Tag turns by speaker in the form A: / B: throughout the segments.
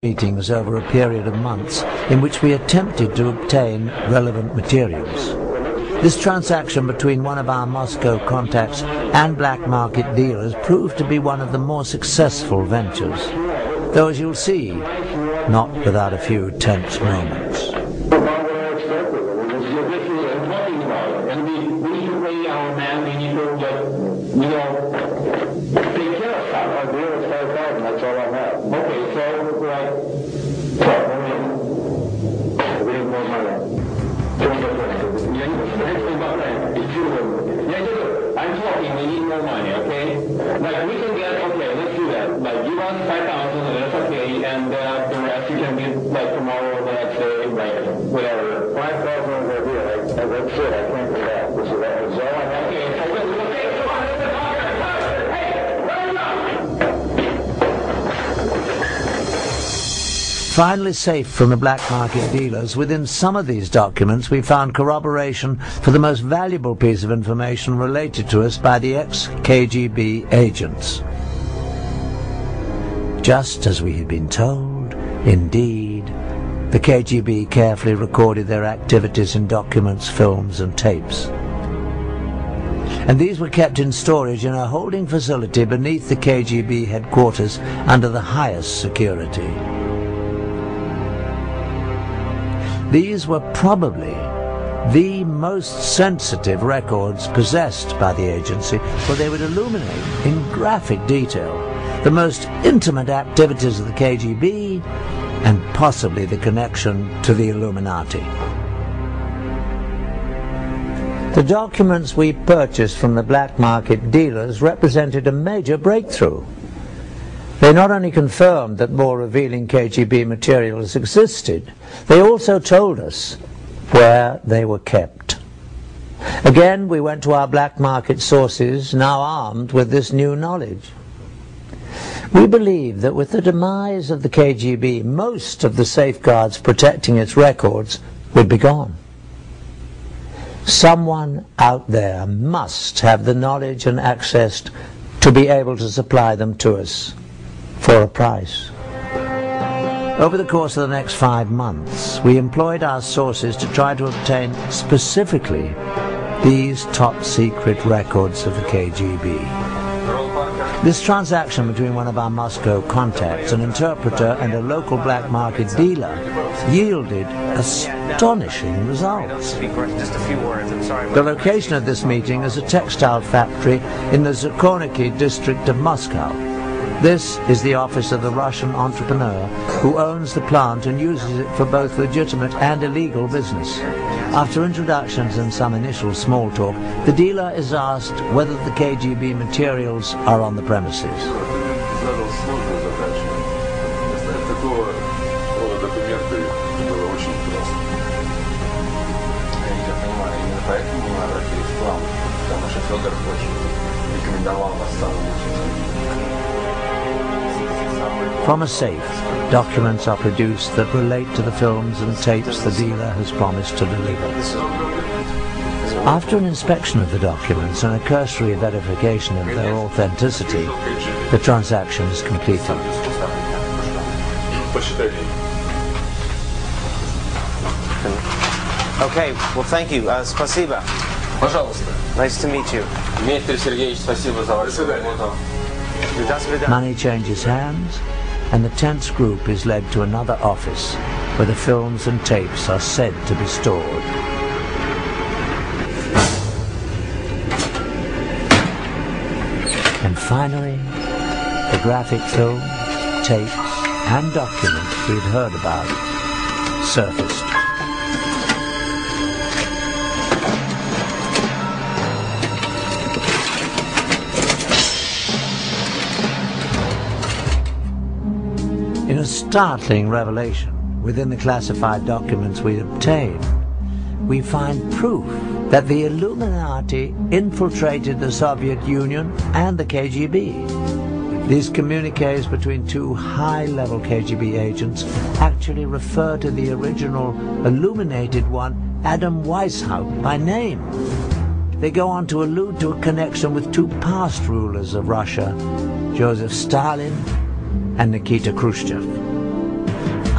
A: meetings over a period of months in which we attempted to obtain relevant materials. This transaction between one of our Moscow contacts and black market dealers proved to be one of the more successful ventures, though as you'll see, not without a few tense moments.
B: Like, we can get, okay, let's do that. Like, give us 5,000, and that's okay, and the rest you can get, like, tomorrow, the next day, like, whatever. 5,000 is a deal. That's it. I can't do that. This is that. So, okay, so we'll take it. Come on, let's talk. Hey, run up!
A: Finally safe from the black market dealers, within some of these documents we found corroboration for the most valuable piece of information related to us by the ex-KGB agents. Just as we had been told, indeed, the KGB carefully recorded their activities in documents, films and tapes. And these were kept in storage in a holding facility beneath the KGB headquarters under the highest security. These were probably the most sensitive records possessed by the agency, for they would illuminate in graphic detail the most intimate activities of the KGB and possibly the connection to the Illuminati. The documents we purchased from the black market dealers represented a major breakthrough. They not only confirmed that more revealing KGB materials existed, they also told us where they were kept. Again, we went to our black market sources, now armed with this new knowledge. We believe that with the demise of the KGB, most of the safeguards protecting its records would be gone. Someone out there must have the knowledge and access to be able to supply them to us for a price. Over the course of the next 5 months, we employed our sources to try to obtain specifically these top-secret records of the KGB. This transaction between one of our Moscow contacts, an interpreter and a local black market dealer, yielded astonishing results. The location of this meeting is a textile factory in the Zakorniki district of Moscow. This is the office of the Russian entrepreneur who owns the plant and uses it for both legitimate and illegal business. After introductions and some initial small talk, the dealer is asked whether the KGB materials are on the premises. From a safe, documents are produced that relate to the films and tapes the dealer has promised to deliver. After an inspection of the documents and a cursory verification of their authenticity, the transaction is completed.
C: Okay, well, thank you. Спасибо.
D: Пожалуйста.
C: Nice to meet you.
D: Дмитрий Сергеевич, спасибо за вашу работу.
A: Money changes hands, and the tense group is led to another office where the films and tapes are said to be stored. And finally, the graphic films, tapes and documents we'd heard about surfaced. In a startling revelation within the classified documents we obtained, we find proof that the Illuminati infiltrated the Soviet Union and the KGB. These communiques between two high-level KGB agents actually refer to the original illuminated one, Adam Weishaupt, by name. They go on to allude to a connection with two past rulers of Russia, Joseph Stalin and Nikita Khrushchev.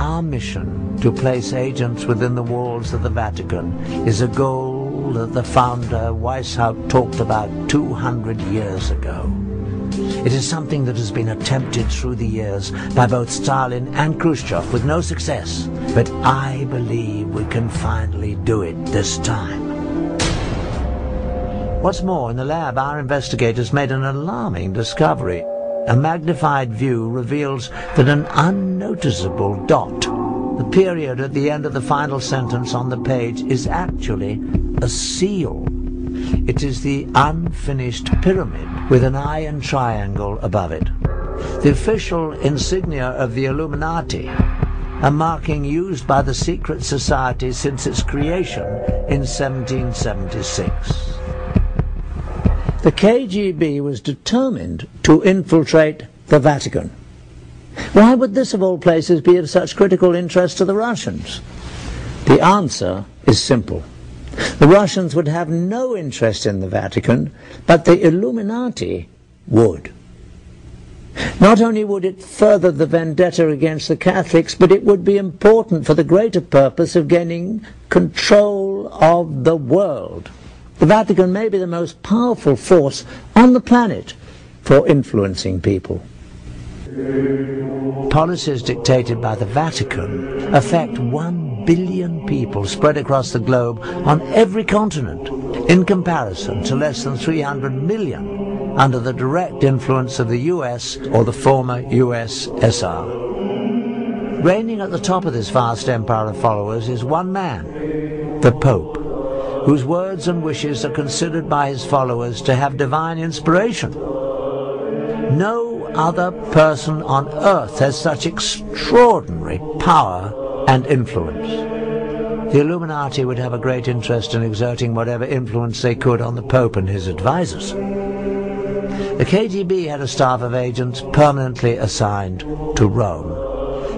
A: our mission to place agents within the walls of the Vatican is a goal that the founder Weishaupt talked about 200 years ago. It is something that has been attempted through the years by both Stalin and Khrushchev with no success, but I believe we can finally do it this time. What's more, in the lab our investigators made an alarming discovery. A magnified view reveals that an unnoticeable dot, the period at the end of the final sentence on the page, is actually a seal. It is the unfinished pyramid with an iron triangle above it. The official insignia of the Illuminati, a marking used by the secret society since its creation in 1776. The KGB was determined to infiltrate the Vatican. Why would this of all places be of such critical interest to the Russians? The answer is simple. The Russians would have no interest in the Vatican, but the Illuminati would. Not only would it further the vendetta against the Catholics, but it would be important for the greater purpose of gaining control of the world. The Vatican may be the most powerful force on the planet for influencing people. Policies dictated by the Vatican affect 1 billion people spread across the globe on every continent, in comparison to less than 300 million under the direct influence of the US or the former USSR. Reigning at the top of this vast empire of followers is one man, the Pope, whose words and wishes are considered by his followers to have divine inspiration. No other person on earth has such extraordinary power and influence. The Illuminati would have a great interest in exerting whatever influence they could on the Pope and his advisors. The KGB had a staff of agents permanently assigned to Rome.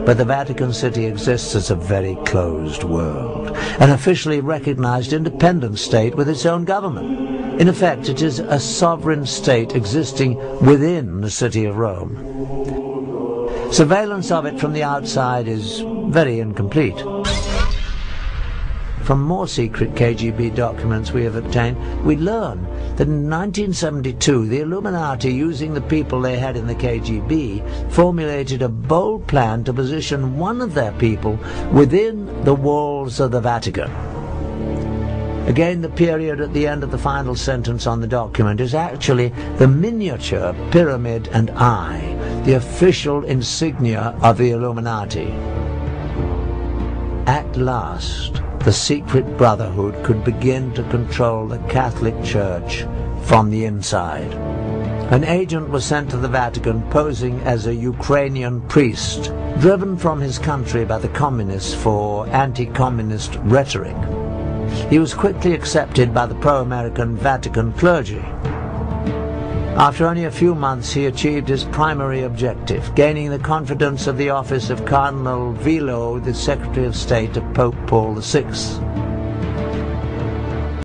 A: But the Vatican City exists as a very closed world, an officially recognized independent state with its own government. In effect, it is a sovereign state existing within the city of Rome. Surveillance of it from the outside is very incomplete. From more secret KGB documents we have obtained, we learn that in 1972 the Illuminati, using the people they had in the KGB, formulated a bold plan to position one of their people within the walls of the Vatican. Again, the period at the end of the final sentence on the document is actually the miniature pyramid and eye, the official insignia of the Illuminati. At last, the secret brotherhood could begin to control the Catholic Church from the inside. An agent was sent to the Vatican posing as a Ukrainian priest, driven from his country by the communists for anti-communist rhetoric. He was quickly accepted by the pro-American Vatican clergy. After only a few months, he achieved his primary objective, gaining the confidence of the office of Cardinal Vilo, the Secretary of State of Pope Paul VI.